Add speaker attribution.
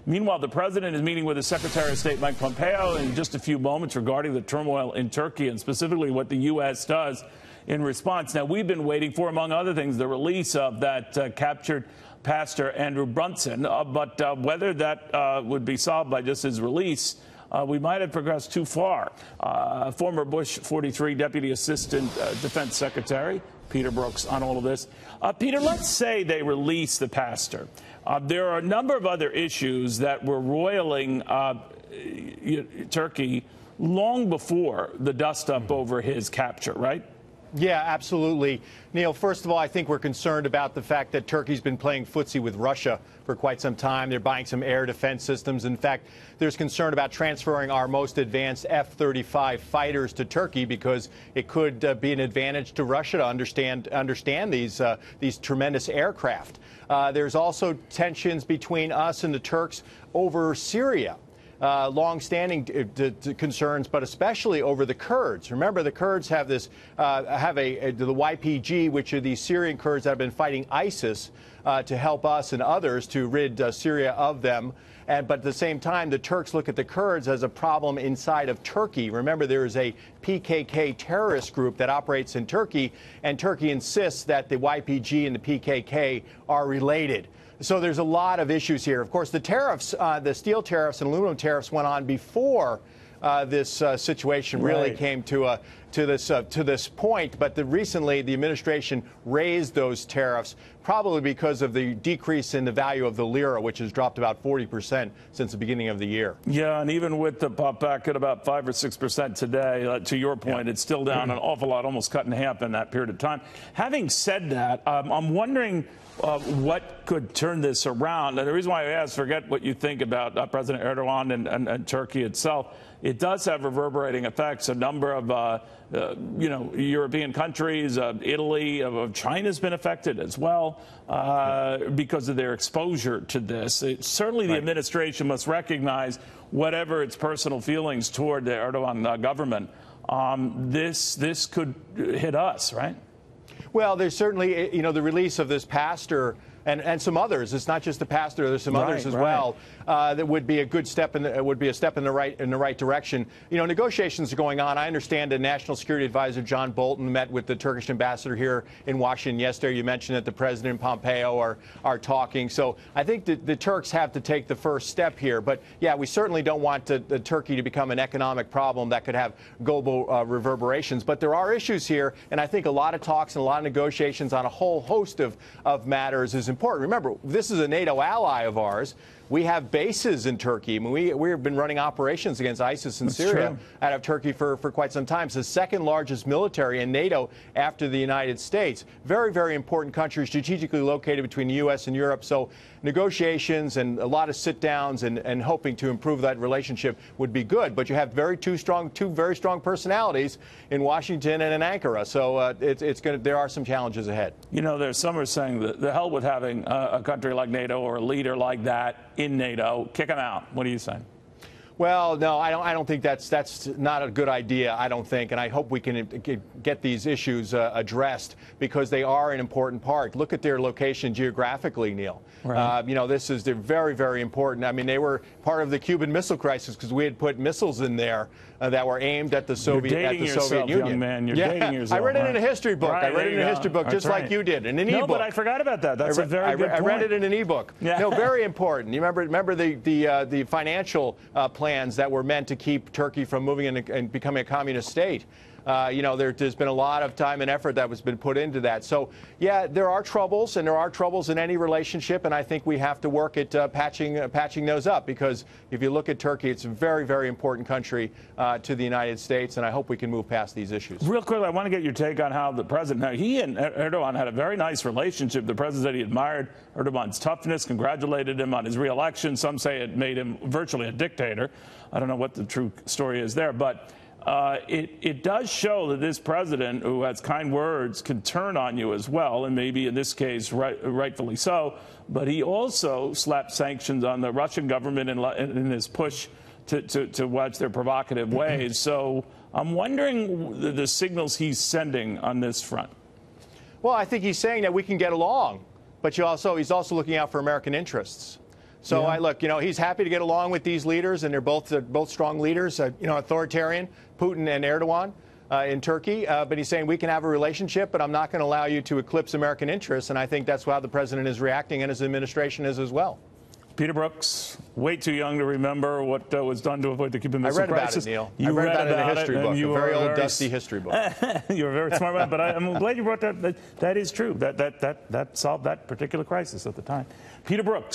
Speaker 1: Meanwhile, the president is meeting with the Secretary of State, Mike Pompeo, in just a few moments regarding the turmoil in Turkey and specifically what the U.S. does in response. Now, we've been waiting for, among other things, the release of that captured Pastor Andrew Brunson, but whether that would be solved by just his release, we might have progressed too far. Former Bush 43 Deputy Assistant Defense Secretary Peter Brookes on all of this. Peter, let's say they release the pastor. There are a number of other issues that were roiling Turkey long before the dust-up over his capture, right?
Speaker 2: Yeah, absolutely. Neil, first of all, I think we're concerned about the fact that Turkey's been playing footsie with Russia for quite some time. They're buying some air defense systems. In fact, there's concern about transferring our most advanced F-35 fighters to Turkey because it could be an advantage to Russia to understand these tremendous aircraft. There's also tensions between us and the Turks over Syria. Long-standing concerns, but especially over the Kurds. Remember, the Kurds have this, the YPG, which are these Syrian Kurds that have been fighting ISIS to help us and others to rid Syria of them. But at the same time, the Turks look at the Kurds as a problem inside of Turkey. Remember, there is a PKK terrorist group that operates in Turkey, and Turkey insists that the YPG and the PKK are related. So there's a lot of issues here. Of course, the tariffs, the steel tariffs and aluminum tariffs went on before this situation really came to this point. But recently, the administration raised those tariffs, probably because of the decrease in the value of the lira, which has dropped about 40% since the beginning of the year. Yeah, and even with the pop back at about 5 or 6% today, to your point, it's still down an awful lot, almost cut in half in that period of time. Having said that, I'm wondering what could turn this around. And the reason why I asked, forget what you think about President Erdogan and Turkey itself. It does have reverberating effects. A number of, European countries, Italy, China's been affected as well because of their exposure to this. Certainly the administration must recognize, whatever its personal feelings toward the Erdogan government, this could hit us, right? Well, there's certainly, the release of this pastor and some others. It's not just the pastor. There's some others as well. That would be a good step in the right direction. Negotiations are going on. I understand that National Security Advisor John Bolton met with the Turkish ambassador here in Washington yesterday. You mentioned that the President and Pompeo are talking. So I think that the Turks have to take the first step here. But yeah, we certainly don't want Turkey to become an economic problem that could have global reverberations. But there are issues here, and I think a lot of talks and a lot of negotiations on a whole host of matters is important. Remember, this is a NATO ally of ours. We have bases in Turkey. I mean, we've been running operations against ISIS in Syria out of Turkey for quite some time. It's the second largest military in NATO after the United States. Very, very important country, strategically located between the U.S. and Europe. So negotiations and a lot of sit-downs and hoping to improve that relationship would be good. But you have two very strong personalities in Washington and in Ankara. So there are some challenges ahead. There's some are saying that the hell with having a country like NATO or a leader like that in NATO, kick them out. What are you saying? Well, no, I don't think that's not a good idea, I don't think, and I hope we can get these issues addressed because they are an important part. Look at their location geographically, Neil. Right. They're very, very important. I mean, they were part of the Cuban Missile Crisis because we had put missiles in there that were aimed at the Soviet Union. Young man. You're dating yourself. I read it in a history book. Right, I read it in a history book, just like you did, in an e-book. No, but I forgot about that. That's a very good point. I read it in an e-book. Yeah. No, very important. You remember the financial plans that were meant to keep Turkey from moving and becoming a communist state. There's been a lot of time and effort that has been put into that. So, yeah, there are troubles, and there are troubles in any relationship, and I think we have to work at patching those up because if you look at Turkey, it's a very, very important country to the United States, and I hope we can move past these issues. Real quickly, I want to get your take on how the president, now he and Erdogan had a very nice relationship. The president said he admired Erdogan's toughness, congratulated him on his re-election. Some say it made him virtually a dictator. I don't know what the true story is there, but it does show that this president, who has kind words, can turn on you as well, and maybe in this case rightfully so. But he also slapped sanctions on the Russian government in his push to watch their provocative ways. So I'm wondering the signals he's sending on this front. Well, I think he's saying that we can get along, but he's also looking out for American interests. So
Speaker 1: Yeah.
Speaker 2: look, he's happy to get along with these leaders, and they're both strong leaders, authoritarian, Putin and Erdogan in Turkey. But he's saying we can have a relationship, but I'm not going to allow you to eclipse American interests. And I think that's how the president is reacting, and his administration is as well.
Speaker 1: Peter Brookes, way too young to remember what was done to avoid the Cuban Missile Crisis.
Speaker 2: I read about it, Neil.
Speaker 1: You
Speaker 2: I read about it in a history book,
Speaker 1: a
Speaker 2: very old, dusty history book.
Speaker 1: You're a very smart man, but I'm glad you brought that. That is true. That solved that particular crisis at the time. Peter Brookes.